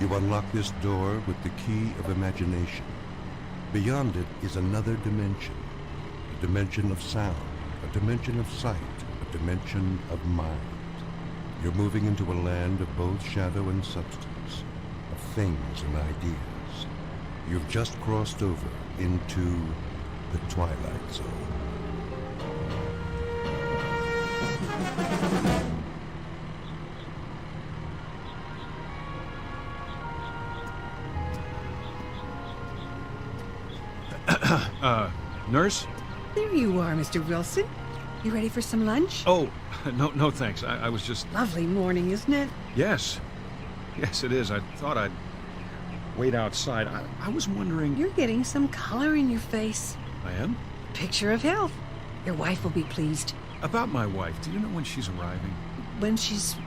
You unlock this door with the key of imagination. Beyond it is another dimension. A dimension of sound, a dimension of sight, a dimension of mind. You're moving into a land of both shadow and substance, of things and ideas. You've just crossed over into the Twilight Zone. Nurse? There you are, Mr. Wilson. You ready for some lunch? Oh, no thanks. I was just... Lovely morning, isn't it? Yes. Yes, it is. I thought I'd wait outside. I was wondering... You're getting some color in your face. I am? Picture of health. Your wife will be pleased. About my wife, do you know when she's arriving? When she's...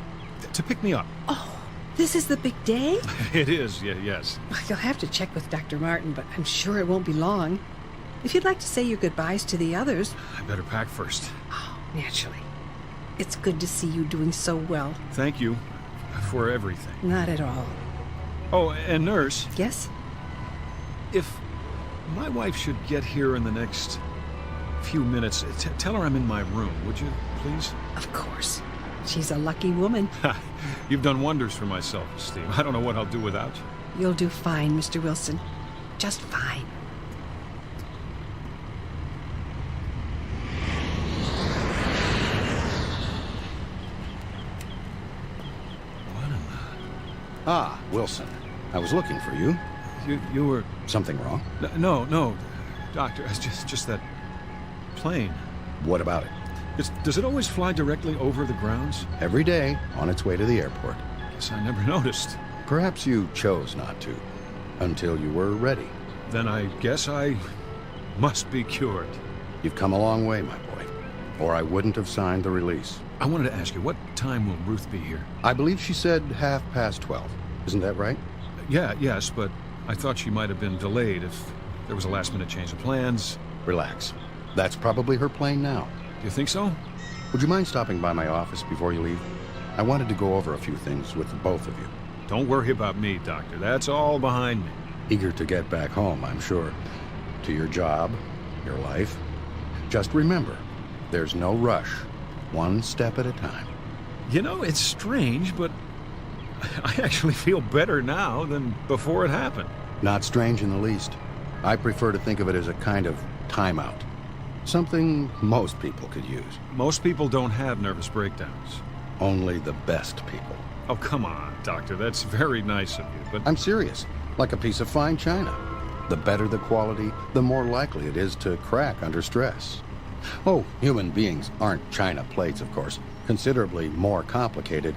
To pick me up. Oh, this is the big day? It is, yes. You'll have to check with Dr. Martin, but I'm sure it won't be long. If you'd like to say your goodbyes to the others... I better pack first. Oh, naturally. It's good to see you doing so well. Thank you for everything. Not at all. Oh, and nurse... Yes? If my wife should get here in the next few minutes, tell her I'm in my room, would you, please? Of course. She's a lucky woman. You've done wonders for my self-esteem. I don't know what I'll do without you. You'll do fine, Mr. Wilson. Just fine. Ah, Wilson. I was looking for you. You were... Something wrong? No, Doctor. It's just that plane. What about it? Does it always fly directly over the grounds? Every day, on its way to the airport. Guess I never noticed. Perhaps you chose not to, until you were ready. Then I guess I must be cured. You've come a long way, my boy, or I wouldn't have signed the release. I wanted to ask you, what time will Ruth be here? I believe she said 12:30. Isn't that right? Yes, but I thought she might have been delayed if there was a last-minute change of plans. Relax. That's probably her plane now. Do you think so? Would you mind stopping by my office before you leave? I wanted to go over a few things with the both of you. Don't worry about me, Doctor. That's all behind me. Eager to get back home, I'm sure. To your job, your life. Just remember, there's no rush. One step at a time. You know, it's strange, but I actually feel better now than before it happened. Not strange in the least. I prefer to think of it as a kind of timeout. Something most people could use. Most people don't have nervous breakdowns. Only the best people. Oh, come on, Doctor. That's very nice of you, but... I'm serious. Like a piece of fine china. The better the quality, the more likely it is to crack under stress. Oh, human beings aren't china plates, of course. Considerably more complicated.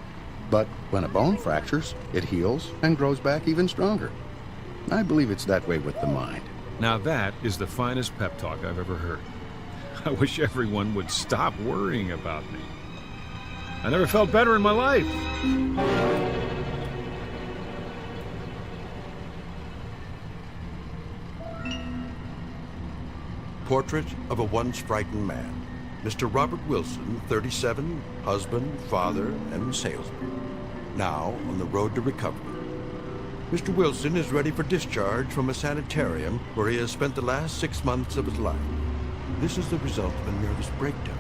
But when a bone fractures, it heals and grows back even stronger. I believe it's that way with the mind. Now that is the finest pep talk I've ever heard. I wish everyone would stop worrying about me. I never felt better in my life. Portrait of a once frightened man. Mr. Robert Wilson, 37, husband, father, and salesman. Now on the road to recovery. Mr. Wilson is ready for discharge from a sanitarium where he has spent the last 6 months of his life. This is the result of a nervous breakdown,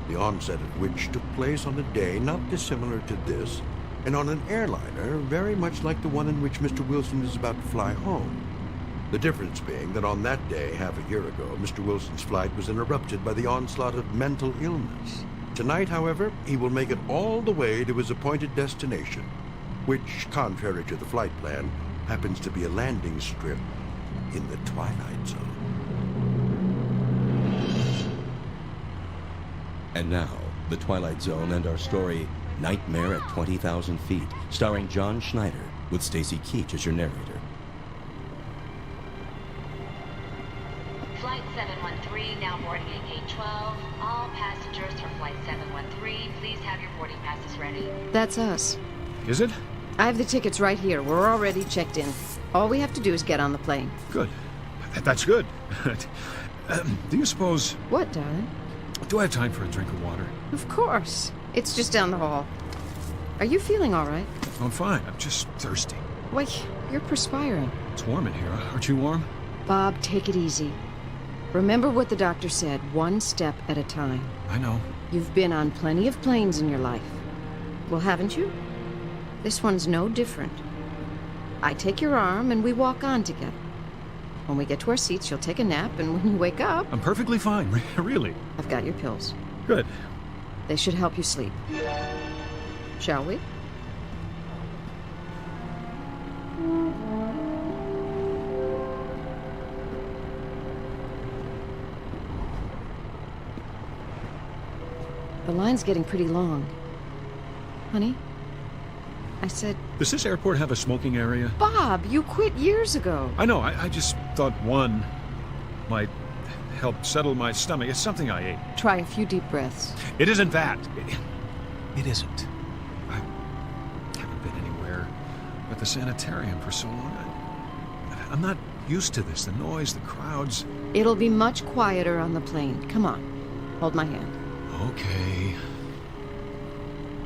the onset of which took place on a day not dissimilar to this, and on an airliner very much like the one in which Mr. Wilson is about to fly home. The difference being that on that day, half a year ago, Mr. Wilson's flight was interrupted by the onslaught of mental illness. Tonight, however, he will make it all the way to his appointed destination, which, contrary to the flight plan, happens to be a landing strip in the Twilight Zone. And now, The Twilight Zone and our story, Nightmare at 20,000 Feet, starring John Schneider, with Stacy Keach as your narrator. Flight 713, now boarding at Gate 12. All passengers for Flight 713, please have your boarding passes ready. That's us. Is it? I have the tickets right here. We're already checked in. All we have to do is get on the plane. Good. That's good. Do you suppose... What, darling? Do I have time for a drink of water? Of course. It's just down the hall. Are you feeling all right? I'm fine. I'm just thirsty. Why, you're perspiring. It's warm in here. Aren't you warm? Bob, take it easy. Remember what the doctor said, one step at a time. I know. You've been on plenty of planes in your life. Well, haven't you? This one's no different. I take your arm and we walk on together. When we get to our seats, you'll take a nap, and when you wake up... I'm perfectly fine, really. I've got your pills. Good. They should help you sleep. Shall we? The line's getting pretty long. Honey? I said... Does this airport have a smoking area? Bob, you quit years ago. I know. I just thought one might help settle my stomach. It's something I ate. Try a few deep breaths. It isn't that. It isn't. I haven't been anywhere but the sanitarium for so long. I'm not used to this. The noise, the crowds. It'll be much quieter on the plane. Come on. Hold my hand. Okay.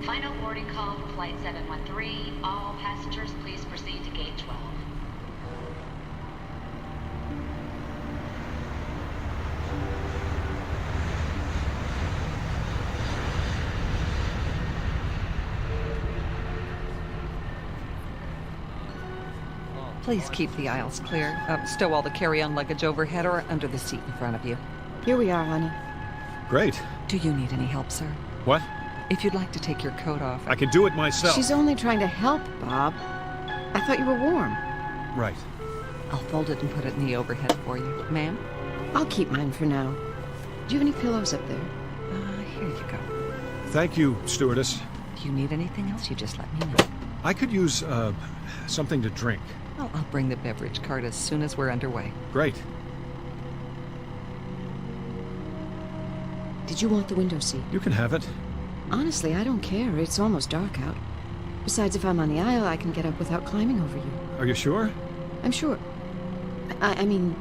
Final boarding call for Flight 713. All passengers, please proceed to Gate 12. Please keep the aisles clear. Stow all the carry-on luggage overhead or under the seat in front of you. Here we are, honey. Great. Do you need any help, sir? What? If you'd like to take your coat off. I can do it myself. She's only trying to help, Bob. I thought you were warm. Right. I'll fold it and put it in the overhead for you. Ma'am? I'll keep mine for now. Do you have any pillows up there? Here you go. Thank you, stewardess. If you need anything else, you just let me know. I could use, something to drink. I'll bring the beverage cart as soon as we're underway. Great. Did you want the window seat? You can have it. Honestly, I don't care. It's almost dark out. Besides, if I'm on the aisle, I can get up without climbing over you. Are you sure? I'm sure. I mean,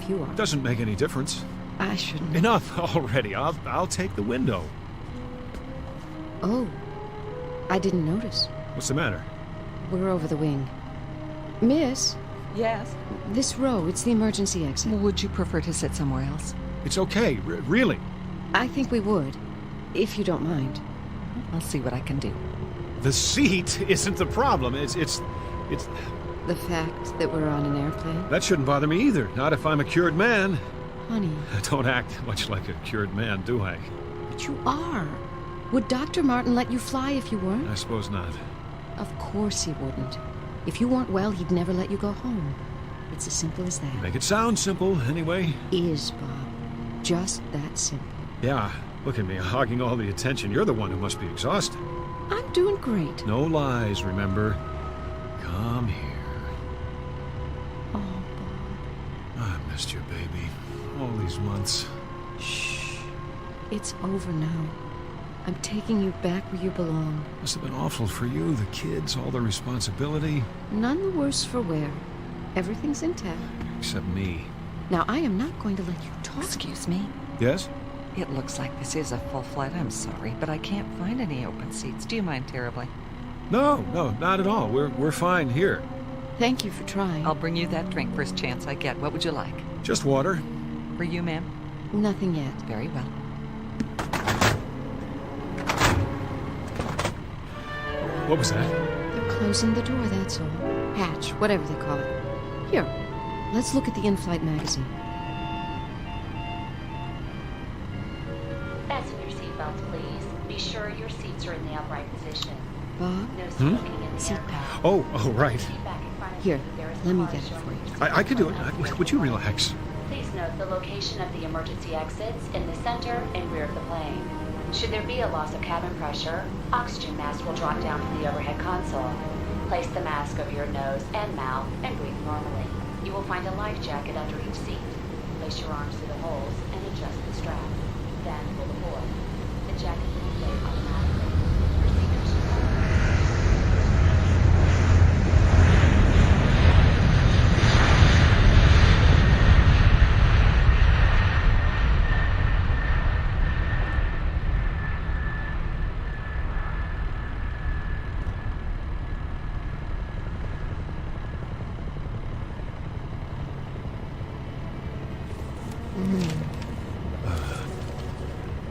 if you are. Doesn't make any difference. I shouldn't. Enough already. I'll take the window. Oh. I didn't notice. What's the matter? We're over the wing. Miss, Yes? this row, it's the emergency exit. Would you prefer to sit somewhere else? It's okay, really. I think we would, if you don't mind. I'll see what I can do. The seat isn't the problem. It's The fact that we're on an airplane? that shouldn't bother me either. Not if I'm a cured man. Honey, I don't act much like a cured man, do I? but you are. Would Dr. Martin let you fly if you weren't? I suppose not. Of course he wouldn't. If you weren't well, he'd never let you go home. It's as simple as that. Make it sound simple, anyway. Is, Bob. Just that simple. Yeah, look at me, hogging all the attention. You're the one who must be exhausted. I'm doing great. No lies, remember? Come here. Oh, Bob. I missed you, baby. All these months. Shh. It's over now. I'm taking you back where you belong. Must have been awful for you, the kids, all the responsibility. None the worse for wear. Everything's intact. Except me. Now, I am not going to let you talk. Excuse me? Yes? It looks like this is a full flight. I'm sorry, but I can't find any open seats. Do you mind terribly? No, not at all. We're fine here. Thank you for trying. I'll bring you that drink first chance I get. What would you like? Just water. For you, ma'am? Nothing yet. Very well. What was that? They're closing the door, that's all. Hatch, whatever they call it. Here, let's look at the in-flight magazine. Fasten your seatbelts, please. Be sure your seats are in the upright position. Bob? No smoking in the aircraft. Oh, right. Seat back in front of Here, you. There is a let me car get it showing for you. I could do it. Would you relax? Please note the location of the emergency exits in the center and rear of the plane. Should there be a loss of cabin pressure, oxygen masks will drop down from the overhead console. Place the mask over your nose and mouth and breathe normally. You will find a life jacket under each seat. Place your arms through the holes and adjust the strap. Then pull the cord. The jacket will inflate automatically. Procedures should follow.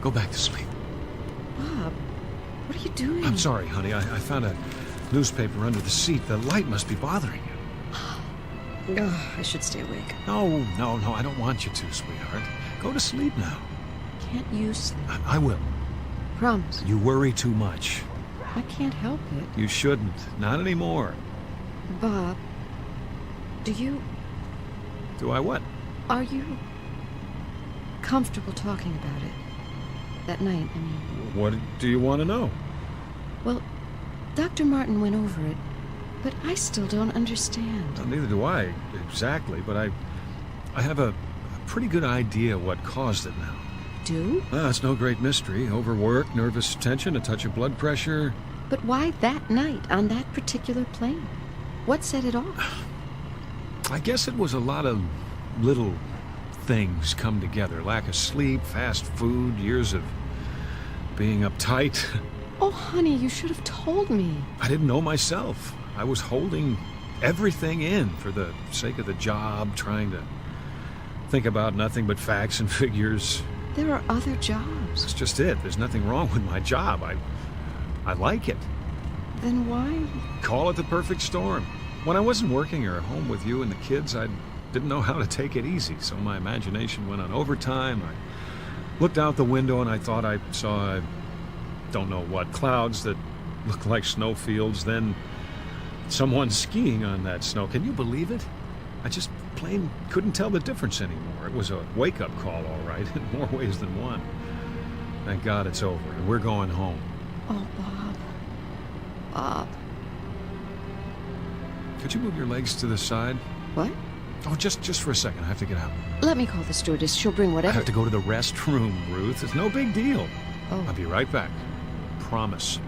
Go back to sleep. Bob, what are you doing? I'm sorry, honey. I found a newspaper under the seat. The light must be bothering you. Oh, I should stay awake. No, I don't want you to, sweetheart. Go to sleep now. Can't you sleep? I will. Promise. You worry too much. I can't help it. You shouldn't. Not anymore. Bob, do I what? are you comfortable talking about it? That night, I mean. What do you want to know? Well, Dr. Martin went over it, but I still don't understand. Well, neither do I, exactly, but I have a pretty good idea what caused it now. Do? It's no great mystery. Overwork, nervous tension, a touch of blood pressure. But why that night, on that particular plane? What set it off? I guess it was a lot of little things come together. Lack of sleep, fast food, years of being uptight. Oh, honey, you should have told me. I didn't know myself. I was holding everything in for the sake of the job, trying to think about nothing but facts and figures. There are other jobs. That's just it. There's nothing wrong with my job. I like it. Then why? Call it the perfect storm. When I wasn't working or at home with you and the kids, I didn't know how to take it easy, so my imagination went on overtime. I looked out the window and I thought I saw, I don't know what, clouds that looked like snowfields, then someone skiing on that snow. Can you believe it? I just plain couldn't tell the difference anymore. It was a wake-up call, all right, in more ways than one. Thank God it's over, and we're going home. Oh, Bob. Could you move your legs to the side? What? Oh, just for a second. I have to get out. Let me call the stewardess. She'll bring I whatever. have to go to the restroom, Ruth. It's no big deal. Oh. I'll be right back. Promise.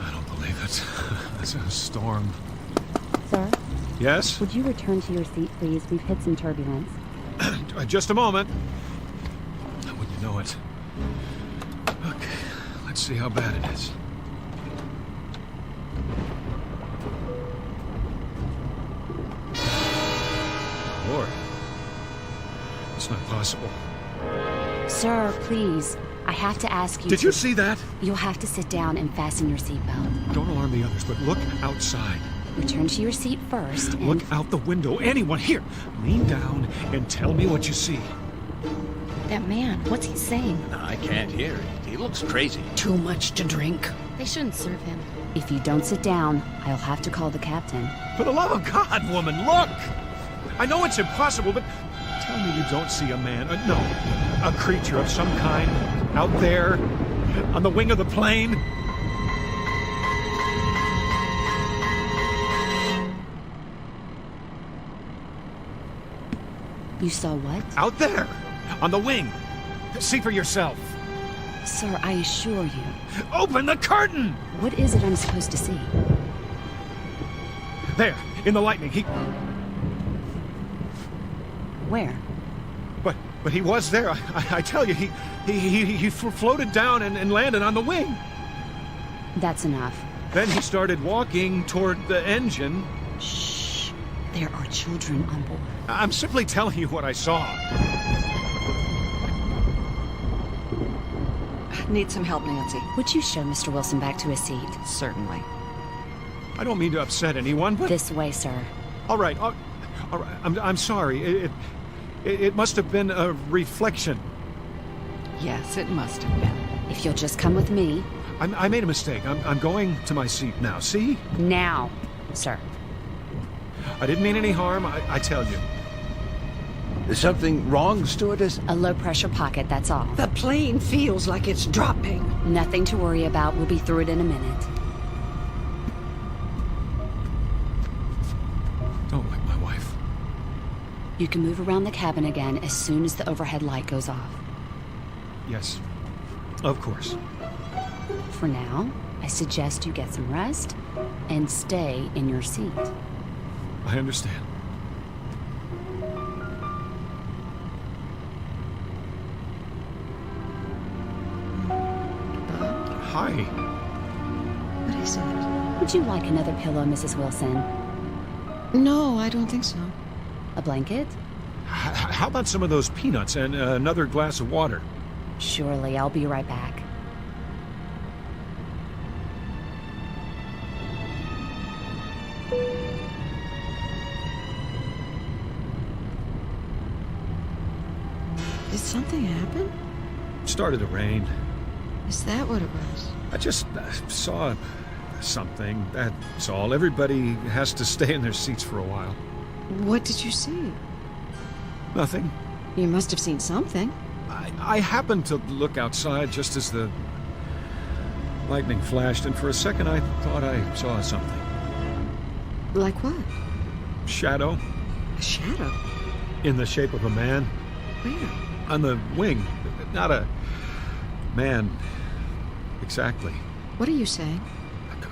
I don't believe it. It's a storm. Sir, Yes? would you return to your seat, please? We've hit some turbulence. Just a moment. Wouldn't you know it? Okay, let's see how bad it is. Lord. It's not possible. Sir, please. I have to ask you Did you see that? You'll have to sit down and fasten your seatbelt. Don't alarm the others, but look outside. Return to your seat first and... Look out the window. Anyone here, lean down and tell me what you see. That man, what's he saying? I can't hear. He looks crazy. Too much to drink. They shouldn't serve him. If you don't sit down, I'll have to call the captain. For the love of God, woman, look! I know it's impossible, but tell me you don't see a man, no, a creature of some kind out there on the wing of the plane. You saw what? Out there, on the wing. See for yourself. Sir, I assure you. Open the curtain! What is it I'm supposed to see? There, in the lightning, Where? But he was there. I tell you, he floated down and landed on the wing. That's enough. Then he started walking toward the engine. Shh. There are children on board. I'm simply telling you what I saw. Need some help, Nancy? Would you show Mr. Wilson back to his seat? Certainly. I don't mean to upset anyone, but... This way, sir. All right. I'm sorry. It must have been a reflection. Yes, it must have been. If you'll just come with me. I made a mistake. I'm going to my seat now. See? Now, sir. I didn't mean any harm, I tell you. Is something wrong, stewardess? A low-pressure pocket, that's all. The plane feels like it's dropping. Nothing to worry about. We'll be through it in a minute. Don't wake my wife. You can move around the cabin again as soon as the overhead light goes off. Yes. Of course. For now, I suggest you get some rest and stay in your seat. I understand. Hi. What is it? Would you like another pillow, Mrs. Wilson? No, I don't think so. A blanket? How about some of those peanuts and another glass of water? Surely, I'll be right back. Did something happen? Started to rain. Is that what it was? I just saw something, that's all. Everybody has to stay in their seats for a while. What did you see? Nothing. You must have seen something. I happened to look outside just as the lightning flashed, and for a second I thought I saw something. Like what? Shadow. A shadow? In the shape of a man. Where? On the wing. Not a man. Exactly. What are you saying?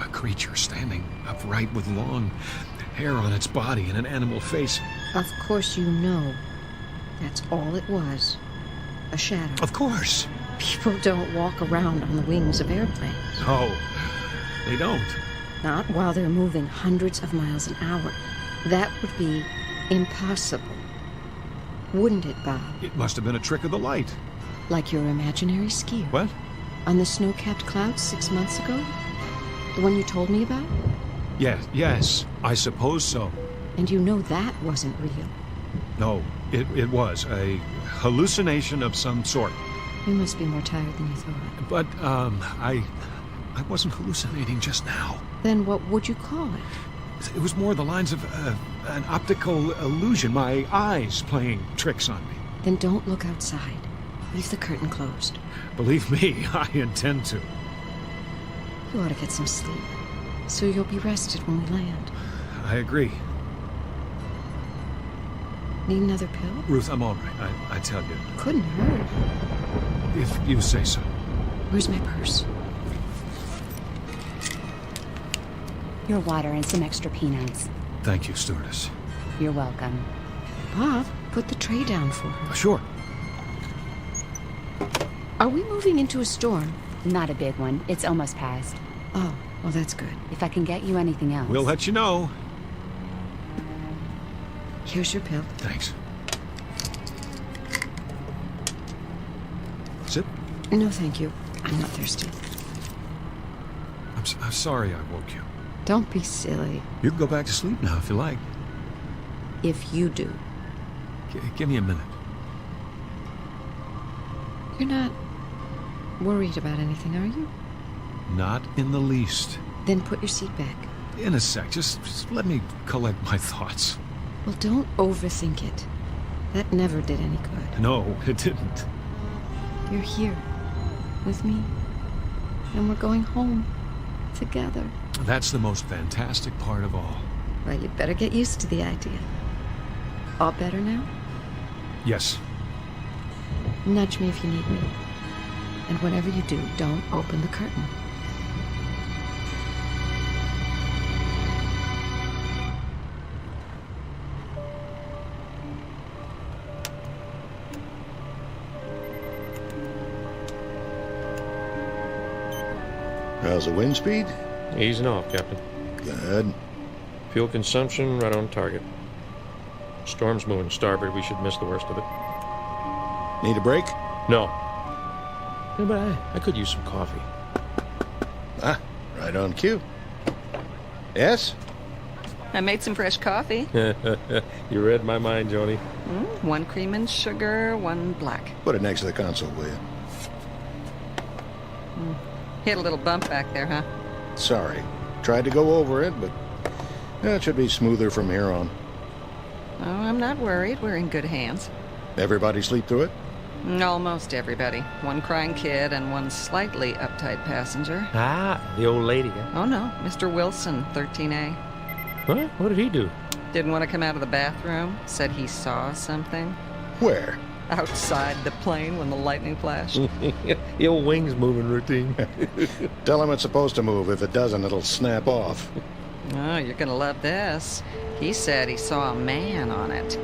A creature standing upright with long hair on its body and an animal face. Of course you know. That's all it was. A shadow. Of course. People don't walk around on the wings of airplanes. No, they don't. Not while they're moving hundreds of miles an hour. That would be impossible. Wouldn't it, Bob? It must have been a trick of the light. Like your imaginary skier. What? On the snow-capped clouds 6 months ago? The one you told me about? Yes, I suppose so. And you know that wasn't real. No, it was a hallucination of some sort. You must be more tired than you thought. But, I wasn't hallucinating just now. Then what would you call it? It was more the lines of an optical illusion, my eyes playing tricks on me. Then don't look outside. Leave the curtain closed. Believe me, I intend to. You ought to get some sleep, so you'll be rested when we land. I agree. Need another pill? Ruth, I'm all right, I tell you. Couldn't hurt. If you say so. Where's my purse? Your water and some extra peanuts. Thank you, stewardess. You're welcome. Bob, put the tray down for her. Sure. Are we moving into a storm? Not a big one. It's almost past. Oh, well, that's good. If I can get you anything else. We'll let you know. Here's your pill. Thanks. Sip? No, thank you. I'm not thirsty. I'm sorry I woke you. Don't be silly. You can go back to sleep now if you like. If you do. Give me a minute. You're not worried about anything, are you? Not in the least. Then put your seat back. In a sec. Just let me collect my thoughts. Well, don't overthink it. That never did any good. No, it didn't. You're here. With me. And we're going home. Together. That's the most fantastic part of all. Well, you'd better get used to the idea. All better now? Yes. Nudge me if you need me. And whenever you do, don't open the curtain. How's the wind speed? Easing off, Captain. Good. Fuel consumption right on target. Storm's moving starboard. We should miss the worst of it. Need a break? No. Yeah, but I could use some coffee. Ah, right on cue. Yes? I made some fresh coffee. You read my mind, Joni. One cream and sugar, one black. Put it next to the console, will you? Hit a little bump back there, huh? Sorry. Tried to go over it, but it should be smoother from here on. Oh, I'm not worried. We're in good hands. Everybody sleep through it? Almost everybody. One crying kid and one slightly uptight passenger. Ah, the old lady, huh? Oh, no. Mr. Wilson, 13A. What? What did he do? Didn't want to come out of the bathroom. Said he saw something. Where? Outside the plane when the lightning flashed. The old wings moving routine. Tell him it's supposed to move. If it doesn't, it'll snap off. Oh, you're gonna love this. He said he saw a man on it.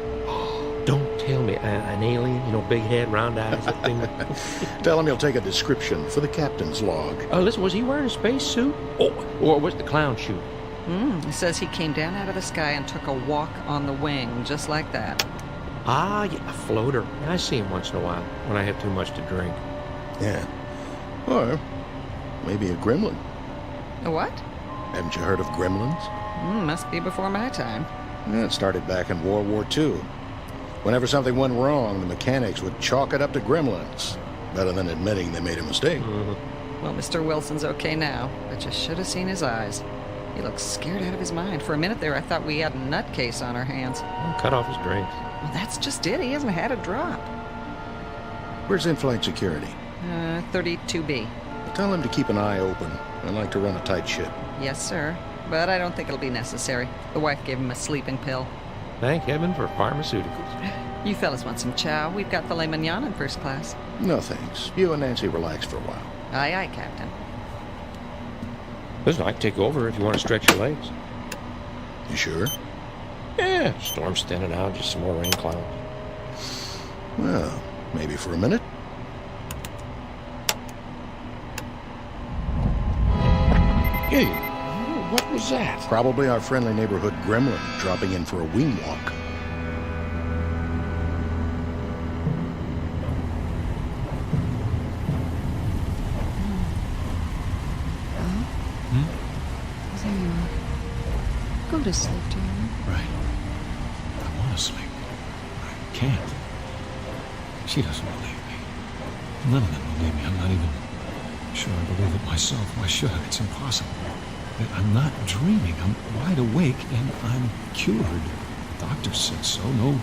Don't tell me an alien, big head, round eyes, that thing. Tell him he'll take a description for the captain's log. Listen, was he wearing a space suit? Oh, or was it the clown suit? He says he came down out of the sky and took a walk on the wing, just like that. Ah, yeah, a floater. I see him once in a while when I have too much to drink. Yeah. Or maybe a gremlin. A what? Haven't you heard of gremlins? Must be before my time. Yeah, it started back in World War II. Whenever something went wrong, the mechanics would chalk it up to gremlins. Better than admitting they made a mistake. Well, Mr. Wilson's okay now, but you should have seen his eyes. He looks scared out of his mind. For a minute there, I thought we had a nutcase on our hands. Cut off his drinks. Well, that's just it. He hasn't had a drop. Where's in-flight security? 32B. Tell him to keep an eye open. I like to run a tight ship. Yes, sir. But I don't think it'll be necessary. The wife gave him a sleeping pill. Thank heaven for pharmaceuticals. You fellas want some chow? We've got filet mignon in first class. No thanks. You and Nancy relax for a while. Aye, aye, Captain. Listen, I can take over if you want to stretch your legs. You sure? Yeah, storm's thinning out, just some more rain clouds. Well, maybe for a minute. Hey, what was that? Probably our friendly neighborhood gremlin dropping in for a wing walk. There you are. Go to sleep, darling. Right. I want to sleep. I can't. She doesn't believe me. None of them believe me. I'm not even sure I believe it myself. Why should I? It's impossible. I'm not dreaming. I'm wide awake and I'm cured. The doctor said so. No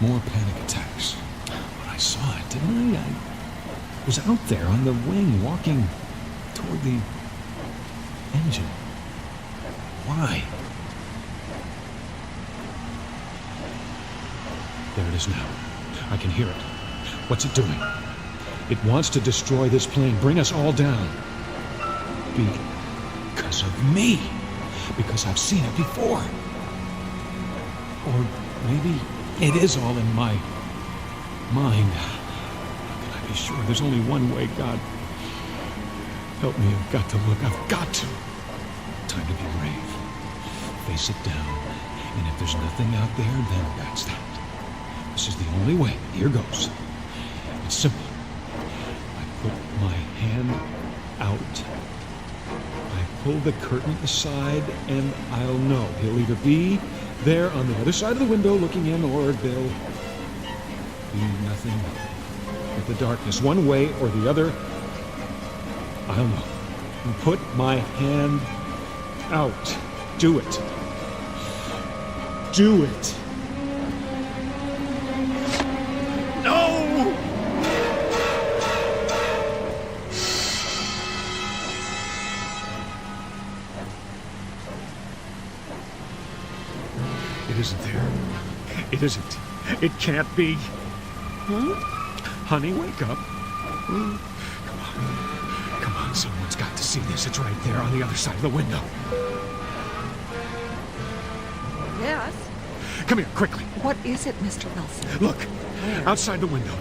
more panic attacks. But I saw it, didn't I? I was out there on the wing walking toward the engine. Why? There it is now. I can hear it. What's it doing? It wants to destroy this plane, bring us all down. Because of me. Because I've seen it before. Or maybe it is all in my mind. How can I be sure? There's only one way, God. Help me, I've got to look. I've got to. Time to be brave. Face it down. And if there's nothing out there, then that's that. This is the only way. Here goes. It's simple. I put my hand out. I pull the curtain aside, and I'll know. He'll either be there on the other side of the window looking in, or there'll be nothing but the darkness. One way or the other, I'll know. And put my hand out. Do it. Do it. It isn't there. It isn't. It can't be. Honey, wake up. Come on. Come on, someone's got to see this. It's right there on the other side of the window. Yes? Come here, quickly. What is it, Mr. Wilson? Look. Where? Outside the window.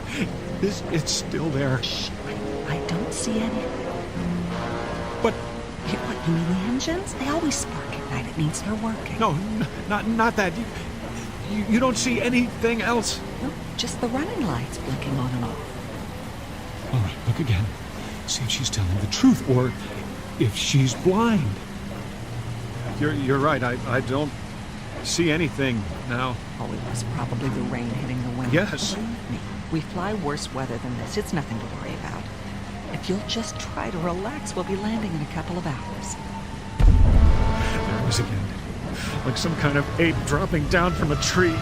It's still there. Shh. I don't see any. But... What, you mean the engines? They always spark at night. It means they're working. No, not that. You don't see anything else? No, just the running lights blinking on and off. All right, look again. See if she's telling the truth, or if she's blind. You're right. I don't see anything now. Oh, it was probably the rain hitting the window. Yes. Believe me, we fly worse weather than this. It's nothing to worry about. If you'll just try to relax, we'll be landing in a couple of hours. There it is again. Like some kind of ape dropping down from a tree.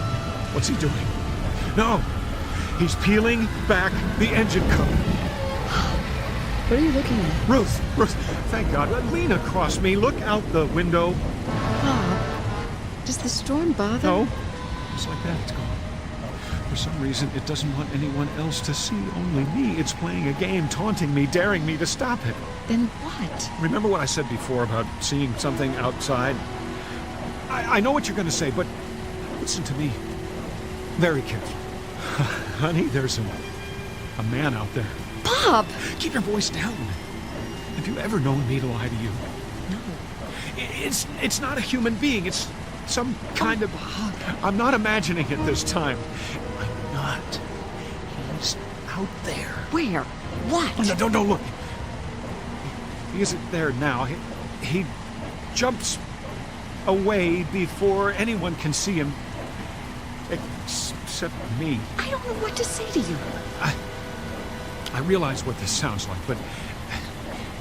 What's he doing? No! He's peeling back the engine cover. What are you looking at? Ruth, thank God. Lean across me. Look out the window. Bob, does the storm bother? No. Just like that, it's gone. For some reason, it doesn't want anyone else to see, only me. It's playing a game, taunting me, daring me to stop it. Then what? Remember what I said before about seeing something outside? I know what you're going to say, but listen to me very carefully. Honey, there's a man out there. Bob! Keep your voice down. Have you ever known me to lie to you? No. It's not a human being. It's some kind of... I'm not imagining it this time. I'm not. He's out there. Where? What? No, don't look. He isn't there now. He jumps away before anyone can see him. Except me. I don't know what to say to you. I realize what this sounds like, but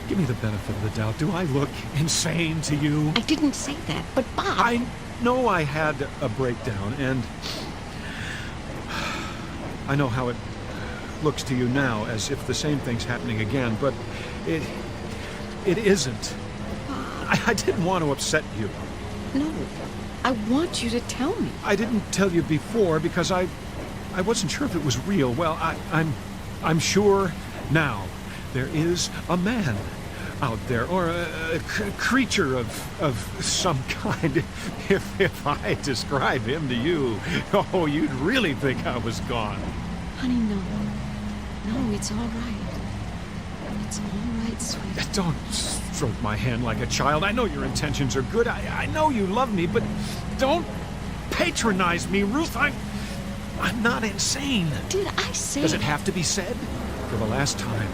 give me the benefit of the doubt. Do I look insane to you? I didn't say that, but Bob... I know I had a breakdown, and I know how it looks to you now, as if the same thing's happening again, but it isn't. I didn't want to upset you. No, I want you to tell me. I didn't tell you before because I wasn't sure if it was real. Well, I'm sure now. There is a man out there, or a creature of some kind. If I describe him to you, oh, you'd really think I was gone. Honey, no. No, it's all right. It's all right, sweetie. Don't stroke my hand like a child. I know your intentions are good. I know you love me, but don't patronize me, Ruth. I'm not insane. Did I say... Does it have to be said? For the last time,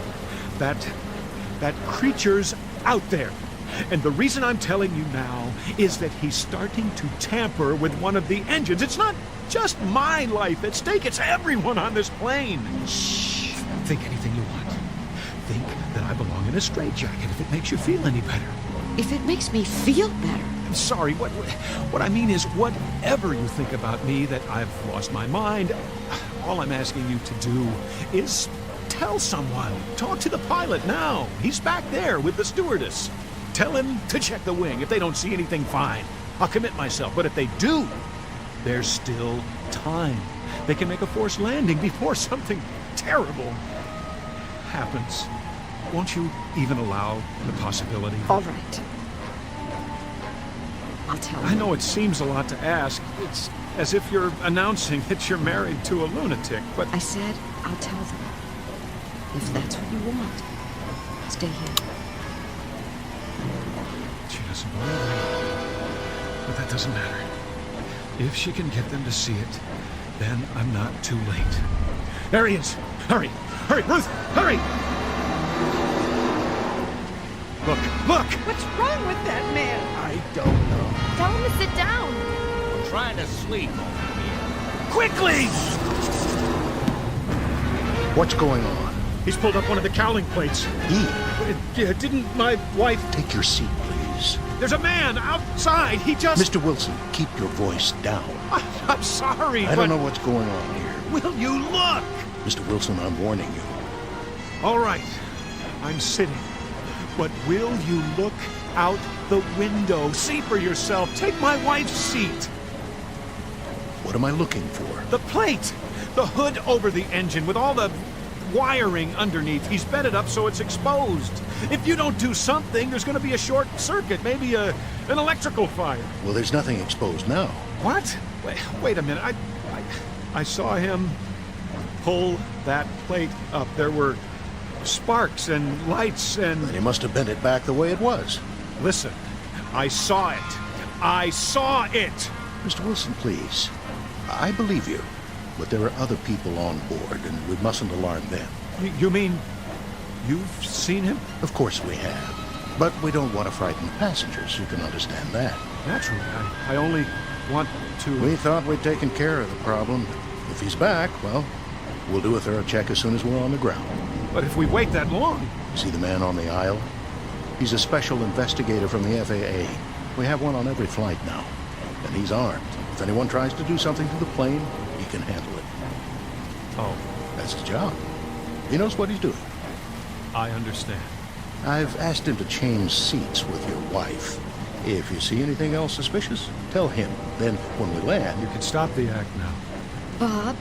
that creature's out there. And the reason I'm telling you now is that he's starting to tamper with one of the engines. It's not just my life at stake, it's everyone on this plane. Shh. Think anything you want. Think that I belong in a straitjacket if it makes you feel any better. If it makes me feel better. I'm sorry, what I mean is, whatever you think about me, that I've lost my mind, all I'm asking you to do is tell someone. Talk to the pilot now. He's back there with the stewardess. Tell him to check the wing. If they don't see anything, fine. I'll commit myself. But if they do, there's still time. They can make a forced landing before something terrible happens. Won't you even allow the possibility? All right. I'll tell you. I know it seems a lot to ask. It's as if you're announcing that you're married to a lunatic, but... I said I'll tell them. If that's what you want. Stay here. She doesn't believe me. But that doesn't matter. If she can get them to see it, then I'm not too late. There he is! Hurry! Hurry, Ruth! Hurry! Look! What's wrong with that man? I don't know. Tell him to sit down. I'm trying to sleep over here. Quickly! What's going on? He's pulled up one of the cowling plates. Didn't my wife... Take your seat, please. There's a man outside. He just... Mr. Wilson, keep your voice down. I'm sorry, I don't know what's going on here. Will you look? Mr. Wilson, I'm warning you. All right. I'm sitting. But will you look out the window? See for yourself. Take my wife's seat. What am I looking for? The plate. The hood over the engine with all the wiring underneath. He's bent it up so it's exposed. If you don't do something, there's going to be a short circuit, maybe an electrical fire. Well, there's nothing exposed now. What? Wait a minute. I saw him pull that plate up. There were sparks and lights and... Then he must have bent it back the way it was. Listen, I saw it. I saw it! Mr. Wilson, please. I believe you. But there are other people on board, and we mustn't alarm them. You mean you've seen him? Of course we have. But we don't want to frighten the passengers. You can understand that. Naturally. I only want to... We thought we'd taken care of the problem. If he's back, well, we'll do a thorough check as soon as we're on the ground. But if we wait that long... See the man on the aisle? He's a special investigator from the FAA. We have one on every flight now. And he's armed. If anyone tries to do something to the plane, he can handle it. Oh. That's his job. He knows what he's doing. I understand. I've asked him to change seats with your wife. If you see anything else suspicious, tell him. Then, when we land... You can stop the act now. Bob,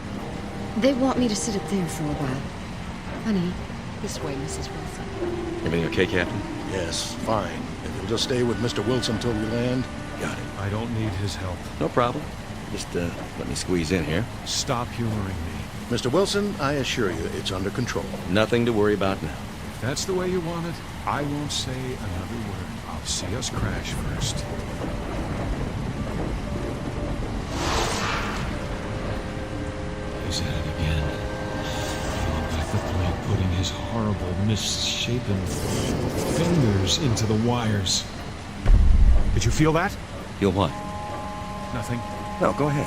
They want me to sit up there for a while. Honey, this way, Mrs. Wilson. Everything okay, Captain? Yes, fine. If you'll just stay with Mr. Wilson till we land. Got it. I don't need his help. No problem. Just let me squeeze in here. Stop humoring me. Mr. Wilson, I assure you, it's under control. Nothing to worry about now. If that's the way you want it, I won't say another word. I'll see us crash first. He's at it again. Feeling back the plane, putting his horrible, misshapen fingers into the wires. Did you feel that? Feel what? Nothing. No, go ahead.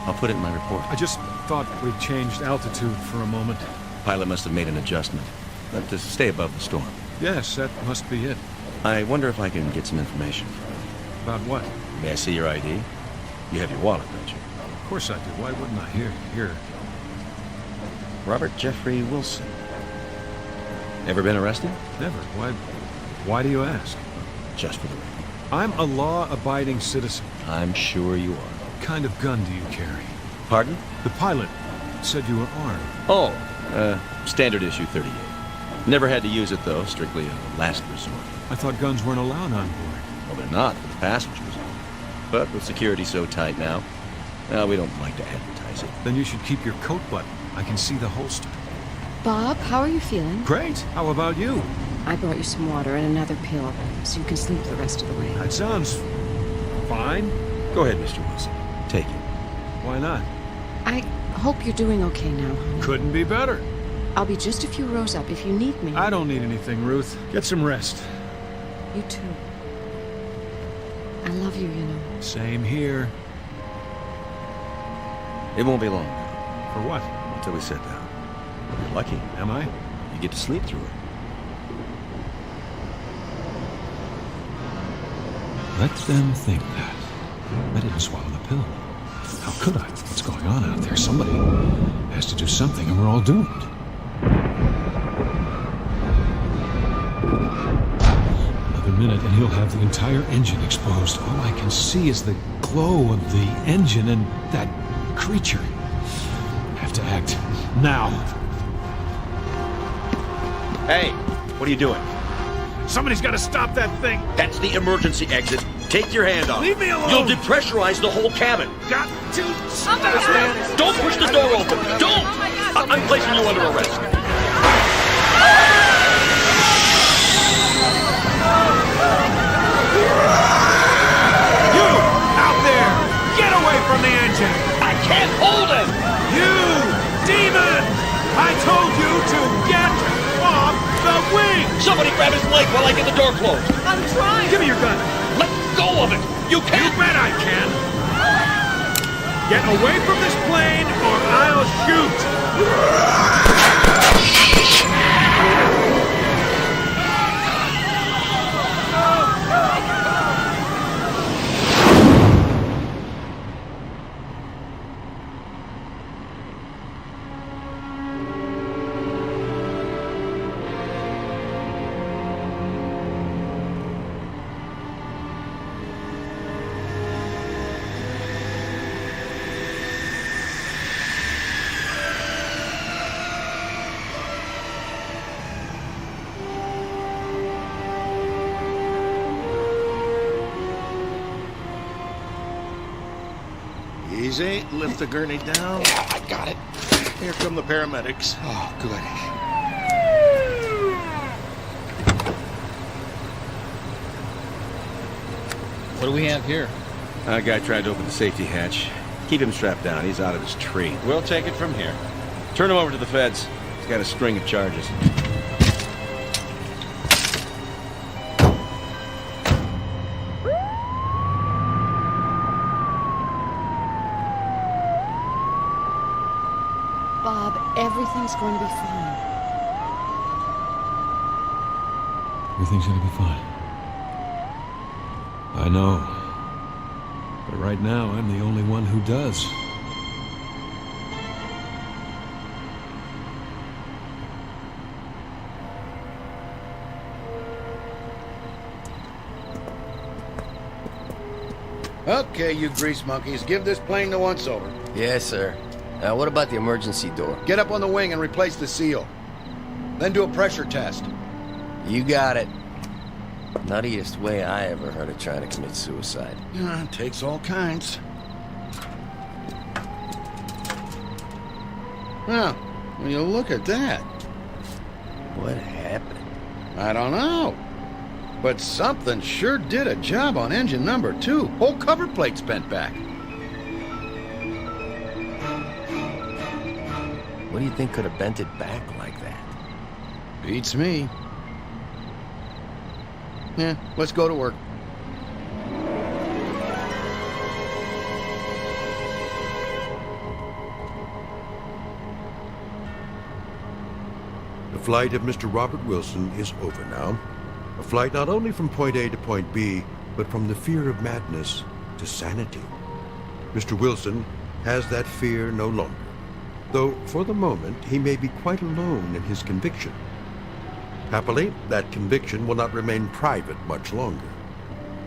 I'll put it in my report. I just thought we'd changed altitude for a moment. Pilot must have made an adjustment. But to stay above the storm. Yes, that must be it. I wonder if I can get some information. About what? May I see your ID? You have your wallet, don't you? Of course I do. Why wouldn't I? Here. Robert Jeffrey Wilson. Ever been arrested? Never. Why do you ask? Just for the record. I'm a law-abiding citizen. I'm sure you are. What kind of gun do you carry? Pardon? The pilot said you were armed. Oh, standard issue 38. Never had to use it, though. Strictly a last resort. I thought guns weren't allowed on board. Well, they're not for the passengers. But with security so tight now, well, we don't like to advertise it. Then you should keep your coat button. I can see the holster. Bob, how are you feeling? Great. How about you? I brought you some water and another pill, so you can sleep the rest of the way. That sounds fine. Go ahead, Mr. Wilson. Take it. Why not? I hope you're doing okay now, honey. Couldn't be better. I'll be just a few rows up if you need me. I don't need anything, Ruth. Get some rest. You too. I love you, you know. Same here. It won't be long now. For what? Until we sit down. You're lucky. Am I? You get to sleep through it. Let them think that. I didn't swallow the pill. How could I? What's going on out there? Somebody has to do something and we're all doomed. Another minute and he'll have the entire engine exposed. All I can see is the glow of the engine and that creature. I have to act now. Hey, what are you doing? Somebody's got to stop that thing. That's the emergency exit. Take your hand off. Leave me alone. You'll depressurize the whole cabin. Got to stop it. Don't push the door open. Don't! I'm placing you under arrest. You! Out there! Get away from the engine! I can't hold him! You! Demon! I told you to get off the wing! Somebody grab his leg while I get the door closed. I'm trying. Give me your gun. Let go of it! You You can't! bet I can! Get away from this plane or I'll shoot! Easy. Lift the gurney down. Yeah, I got it. Here come the paramedics. Oh, good. What do we have here? A guy tried to open the safety hatch. Keep him strapped down. He's out of his tree. We'll take it from here. Turn him over to the feds. He's got a string of charges. Bob, everything's going to be fine. Everything's gonna be fine. I know. But right now, I'm the only one who does. Okay, you grease monkeys, give this plane the once-over. Yes, sir. Now, what about the emergency door? Get up on the wing and replace the seal. Then do a pressure test. You got it. Nuttiest way I ever heard of trying to commit suicide. Yeah, it takes all kinds. Well, when you look at that. What happened? I don't know. But something sure did a job on engine number 2. Whole cover plate's bent back. What do you think could have bent it back like that? Beats me. Yeah, let's go to work. The flight of Mr. Robert Wilson is over now. A flight not only from point A to point B, but from the fear of madness to sanity. Mr. Wilson has that fear no longer, though for the moment he may be quite alone in his conviction. Happily, that conviction will not remain private much longer.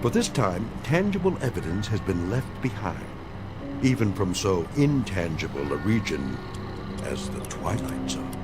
For this time, tangible evidence has been left behind, even from so intangible a region as the Twilight Zone.